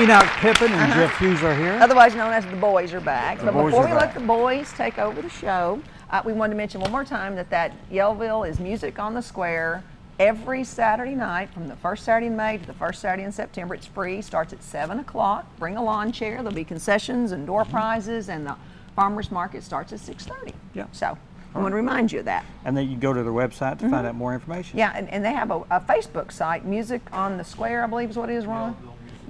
Enoch, Pipin, and Jeff Hughs are here. Otherwise known as the boys are back. The But boys before are we back. let the boys take over the show, we wanted to mention one more time that Yellville is Music on the Square every Saturday night from the first Saturday in May to the first Saturday in September. It's free, starts at 7 o'clock. Bring a lawn chair. There'll be concessions and door prizes, and the farmers market starts at 6:30. Yeah. So I want to remind you of that. And then you go to their website to find out more information. Yeah, and they have a Facebook site, Music on the Square, I believe is what it is, Ron?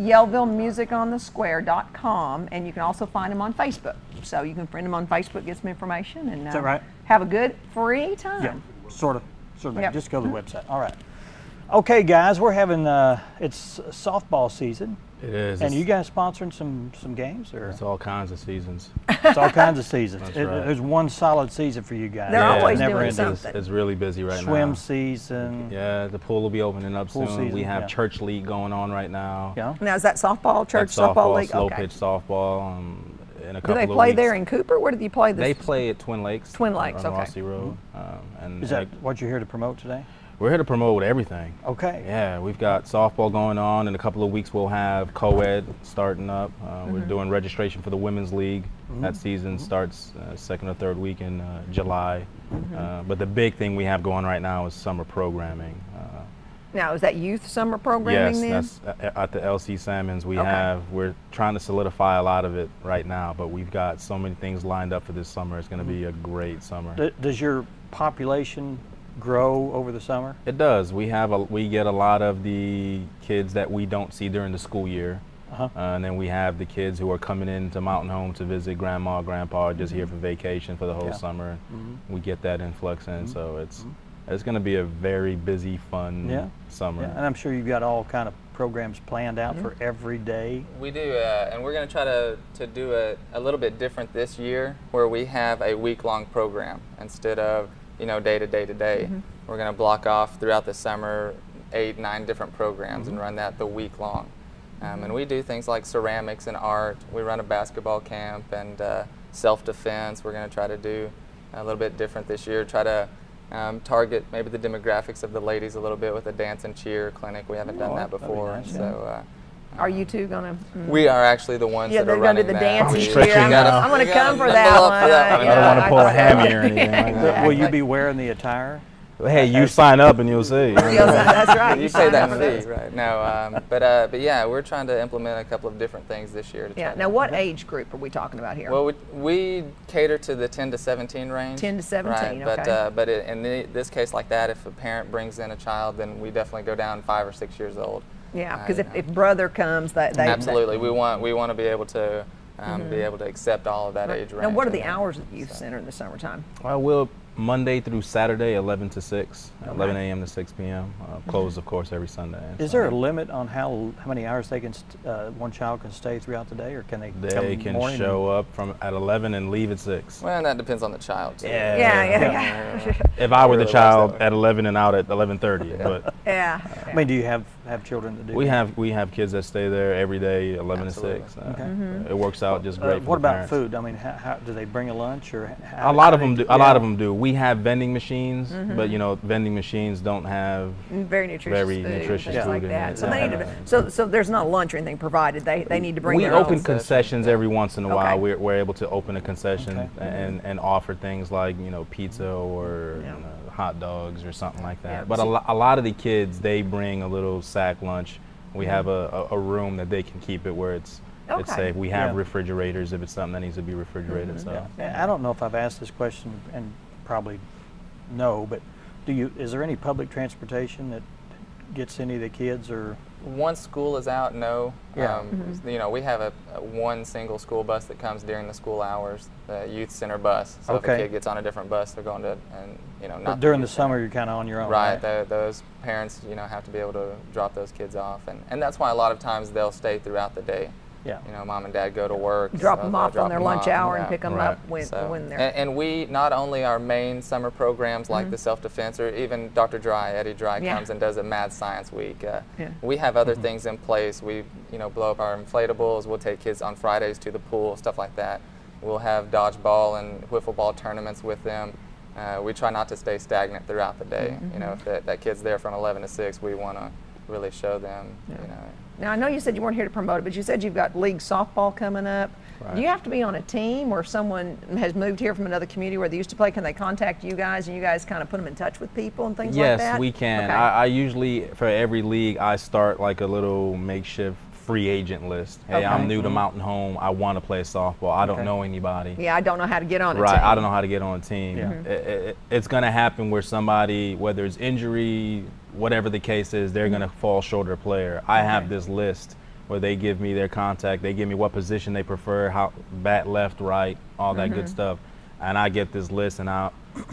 YellvilleMusicOnTheSquare.com, and you can also find them on Facebook. So you can friend them on Facebook, get some information, and Is that right? have a good free time. Yeah, sort of. Yep. Just go to the website. All right. Okay, guys, we're having it's softball season. It is. And you guys sponsoring some games, or It's all kinds of seasons. it's all kinds of seasons. That's right. There's one solid season for you guys. They're always Never doing ending. something. It's really busy right now. Swim season. Yeah, the pool will be opening up Pool soon. season, We have yeah. church league going on right now. Yeah. Now, is that softball, church That's softball league? slow Okay. pitch softball. In a Do couple they of play weeks. there in Cooper? Where do you play this? They play at Twin Lakes. Twin Lakes, on okay. Rossi Road. And Is that what you're here to promote today? we're here to promote everything. Okay. Yeah, we've got softball going on. In a couple of weeks, we'll have co-ed starting up. We're doing registration for the Women's League. That season starts second or third week in July. But the big thing we have going right now is summer programming. Now, is that youth summer programming then? Yes, that's at the LC Sammons. Okay. We're trying to solidify a lot of it right now, but we've got so many things lined up for this summer. It's going to be a great summer. Does your population grow over the summer? It does. We get a lot of the kids that we don't see during the school year. And then we have the kids who are coming into Mountain Home to visit grandma, grandpa, just here for vacation for the whole summer. We get that influx in, so it's going to be a very busy, fun summer. Yeah, and I'm sure you've got all kind of programs planned out for every day. We do, and we're going to try to do it a little bit different this year, where we have a week-long program instead of day to day to day. We're going to block off throughout the summer 8, 9 different programs and run that the week long. And we do things like ceramics and art. We run a basketball camp and self-defense. We're going to try to do a little bit different this year, try to target maybe the demographics of the ladies a little bit with a dance and cheer clinic. We haven't done that that'd be before. nice, So Are you two going to? we are actually the ones Yeah, that are they're going to running do the that. dance and We- cheer. I'm going to come for that buckle one. up for that one. I don't want to pull a thought- hammy or anything like that. Will you be wearing the attire? Hey, you sign up and you'll see. That's right. You pay sign that up for fee, those. right? No, but yeah, we're trying to implement a couple of different things this year. To Yeah. try Now, to, what age group are we talking about here? Well, we cater to the 10 to 17 range. 10 to 17, right? okay. But in this case like that, if a parent brings in a child, then we definitely go down 5 or 6 years old. Yeah, because if brother comes, they Absolutely, we want to be able to accept all of that age range. Now, what are the and, hours of the youth center in the summertime? We'll Monday through Saturday, 11 to 6, 11 a.m. to 6 p.m. Closed, of course, every Sunday. and Is there a Sunday. limit on how many hours they can one child can stay throughout the day, or can they come They in the can morning show up from at 11 and leave at 6. Well, that depends on the child too. Yeah. If I were Really the likes child that. at 11 and out at 11:30, but Yeah. I mean, do you have children that do we that? have kids that stay there every day, 11 Absolutely. to 6. Okay. It works out just great. For What the about parents. food? I mean, how do they bring a lunch, or A lot of them do. A lot of them do. We have vending machines, but vending machines don't have. Very nutritious Very food, nutritious things like food in that. it. So they need to. So there's not lunch or anything provided. They need to bring We their open own. concessions every once in a while. Okay. We're able to open a concession Okay. and offer things like pizza or hot dogs or something like that. Yeah. But a lot of the kids, they bring a little sack lunch. We have a room that they can keep it where it's Okay. safe. We have Yeah. refrigerators if it's something that needs to be refrigerated. So. I don't know if I've asked this question, and probably no, but is there any public transportation that gets any of the kids, or? Once school is out, no. Yeah. We have a one single school bus that comes during the school hours, the youth center bus. So if Okay. a kid gets on a different bus, they're going to, not But during the youth center. summer, you're kind of on your own, Right, those parents, have to be able to drop those kids off, and that's why a lot of times they'll stay throughout the day. Yeah. Mom and dad go to work. Drop so them they'll off drop on their them lunch off, hour and yeah. pick them Right. up when they're. And we, not only our main summer programs like the self-defense, or even Dr. Dry, Eddie Dry Yeah. comes and does a Mad Science Week. Yeah. We have other things in place. We, blow up our inflatables. We'll take kids on Fridays to the pool, stuff like that. We'll have dodgeball and wiffle ball tournaments with them. We try not to stay stagnant throughout the day. If that kid's there from 11 to 6, we want to really show them, you know. Now, I know you said you weren't here to promote it, but you said you've got league softball coming up. Right. Do you have to be on a team, or if someone has moved here from another community where they used to play, can they contact you guys and you guys kind of put them in touch with people and things like that? Yes, we can. Okay. I usually, for every league, I start like a little makeshift free agent list. Hey, Okay. I'm new to Mountain Home. I want to play softball. I don't Okay. know anybody. Yeah, I don't know how to get on a Right, team. I don't know how to get on a team. Yeah. It's going to happen where somebody, whether it's injury, whatever the case is, they're going to fall short of a player. I have this list where they give me their contact, they give me what position they prefer, how bat, left, right, all that good stuff. And I get this list, and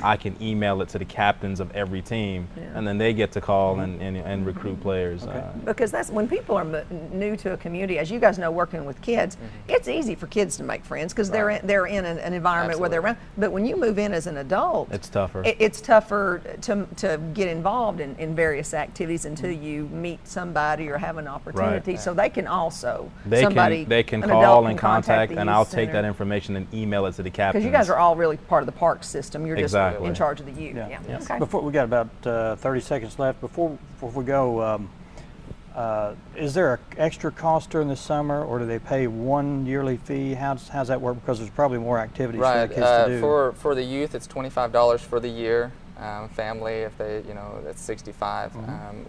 I can email it to the captains of every team, and then they get to call and recruit players. Because that's when people are new to a community, as you guys know, working with kids, it's easy for kids to make friends because they're in an environment where they're around. But when you move in as an adult, It's tougher. It's tougher to get involved in various activities until you meet somebody or have an opportunity. So they can also They can an call adult and can contact, the and youth I'll take center. that information and email it to the captains. Because you guys are all really part of the park system. You're just Exactly. in charge of the youth. Yeah. Yeah. Okay. Before we got about 30 seconds left. Before we go, is there an extra cost during the summer, or do they pay one yearly fee? How's that work? Because there's probably more activities for the kids to do. For the youth, it's $25 for the year. Family, if they, that's 65.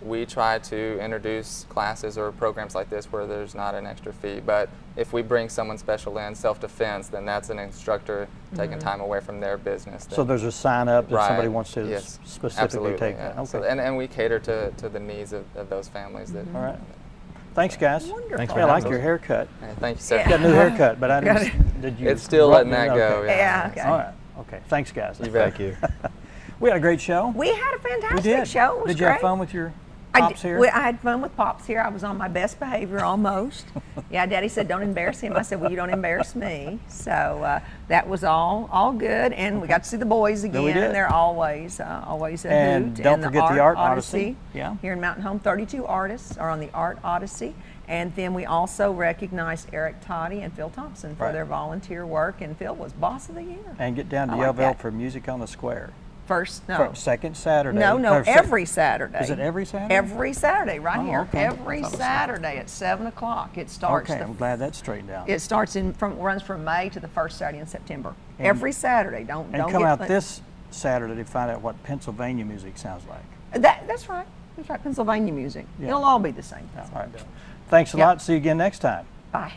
We try to introduce classes or programs like this where there's not an extra fee. But if we bring someone special in, self-defense, then that's an instructor taking time away from their business. So there's a sign up that somebody Right. wants to Yes. specifically Absolutely, take yeah. that. Okay. So, and we cater to the needs of those families. That, All right. Thanks, guys. Wonderful. Thanks for Yeah, I like having your us. haircut. Thank you, sir. Yeah. Got a new haircut, but I didn't. Did you? It's still rock letting me? that go. Okay. Yeah, okay. All right. Okay. Thanks, guys. You bet. Thank you. We had a great show. We had a fantastic We did. show. It was Did you great. have fun with your I pops did- here? I had fun with Pops here. I was on my best behavior almost. Yeah, Daddy said don't embarrass him. I said, well, you don't embarrass me. So that was all good, and we got to see the boys again. we did. They're always a And hoot. don't forget the Art Odyssey. Yeah. Here in Mountain Home, 32 artists are on the Art Odyssey. And then we also recognized Eric Toddy and Phil Thompson for Right. their volunteer work, and Phil was Boss of the Year. And get down to I like Yellville that. for Music on the Square. Second Saturday. No, or every Saturday. Is it every Saturday? Every Saturday, right Oh, here. okay. Every That was- Saturday at 7 o'clock. It starts. Okay, I'm glad that's straightened out. It starts runs from May to the first Saturday in September. Every Saturday. Don't come get out this Saturday to find out what Pennsylvania music sounds like. That's right. That's right. Pennsylvania music. Yeah. It'll all be the same. All right. Thanks a Yeah. lot. See you again next time. Bye.